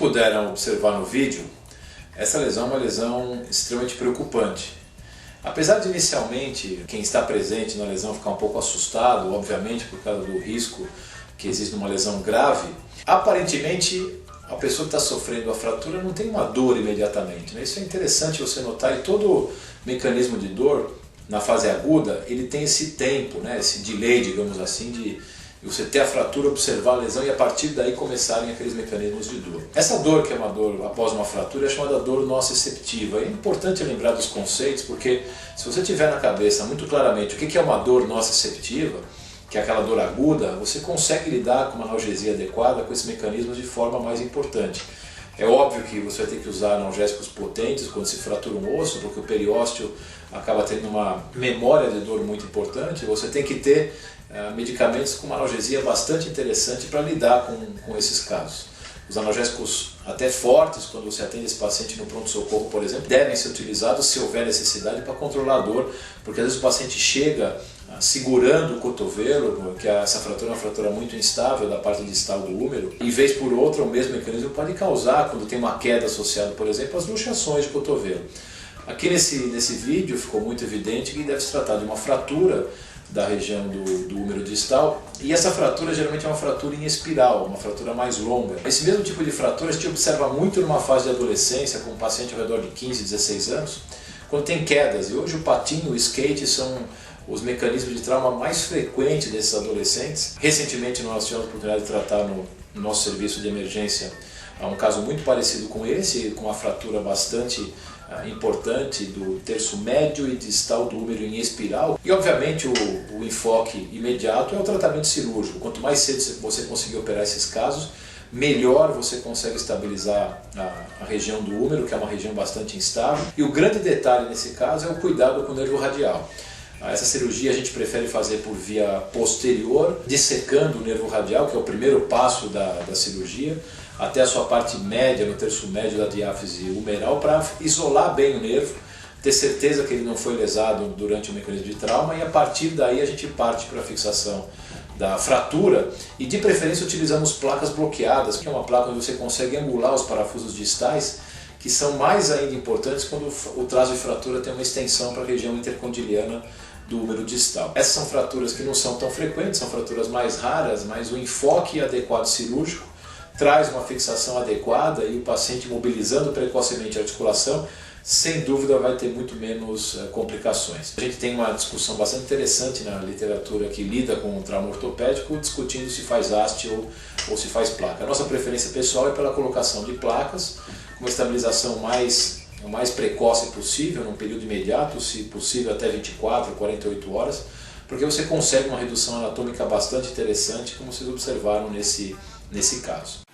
puderam observar no vídeo, essa lesão é uma lesão extremamente preocupante. Apesar de inicialmente quem está presente na lesão ficar um pouco assustado, obviamente por causa do risco que existe numa lesão grave, aparentemente a pessoa que está sofrendo a fratura não tem uma dor imediatamente, né? Isso é interessante você notar, e todo mecanismo de dor na fase aguda ele tem esse tempo, né? Esse delay, digamos assim, de você ter a fratura, observar a lesão e a partir daí começarem aqueles mecanismos de dor. Essa dor, que é uma dor após uma fratura, é chamada dor nociceptiva. É importante lembrar dos conceitos, porque se você tiver na cabeça muito claramente o que é uma dor nociceptiva, que é aquela dor aguda, você consegue lidar com uma analgesia adequada com esses mecanismos de forma mais importante. É óbvio que você vai ter que usar analgésicos potentes quando se fratura um osso, porque o periósteo acaba tendo uma memória de dor muito importante. Você tem que ter medicamentos com uma analgesia bastante interessante para lidar com esses casos. Os analgésicos até fortes, quando você atende esse paciente no pronto-socorro, por exemplo, devem ser utilizados se houver necessidade para controlar a dor, porque às vezes o paciente chega segurando o cotovelo, porque essa fratura é uma fratura muito instável da parte distal do húmero, e vez por outra o mesmo mecanismo pode causar, quando tem uma queda associada, por exemplo, as luxações de cotovelo. Aqui nesse vídeo ficou muito evidente que deve se tratar de uma fratura da região do húmero distal, e essa fratura geralmente é uma fratura em espiral, uma fratura mais longa. Esse mesmo tipo de fratura a gente observa muito numa fase de adolescência, com um paciente ao redor de 15, 16 anos, quando tem quedas, e hoje o patinho e o skate são os mecanismos de trauma mais frequentes desses adolescentes. Recentemente nós tivemos a oportunidade de tratar no nosso serviço de emergência um caso muito parecido com esse, com uma fratura bastante importante do terço médio e distal do húmero em espiral. E obviamente o enfoque imediato é o tratamento cirúrgico. Quanto mais cedo você conseguir operar esses casos, melhor você consegue estabilizar a região do húmero, que é uma região bastante instável. E o grande detalhe nesse caso é o cuidado com o nervo radial. Essa cirurgia a gente prefere fazer por via posterior, dissecando o nervo radial, que é o primeiro passo da cirurgia, até a sua parte média, no terço médio da diáfise humeral, para isolar bem o nervo, ter certeza que ele não foi lesado durante o mecanismo de trauma, e a partir daí a gente parte para a fixação da fratura, e de preferência utilizamos placas bloqueadas, que é uma placa onde você consegue angular os parafusos distais, que são mais ainda importantes quando o traço de fratura tem uma extensão para a região intercondiliana do húmero distal. Essas são fraturas que não são tão frequentes, são fraturas mais raras, mas o enfoque adequado cirúrgico traz uma fixação adequada, e o paciente mobilizando precocemente a articulação, sem dúvida vai ter muito menos complicações. A gente tem uma discussão bastante interessante na literatura que lida com o trauma ortopédico, discutindo se faz haste ou se faz placa. A nossa preferência pessoal é pela colocação de placas, com uma estabilização o mais precoce possível, num período imediato, se possível até 24, 48 horas, porque você consegue uma redução anatômica bastante interessante, como vocês observaram nesse caso.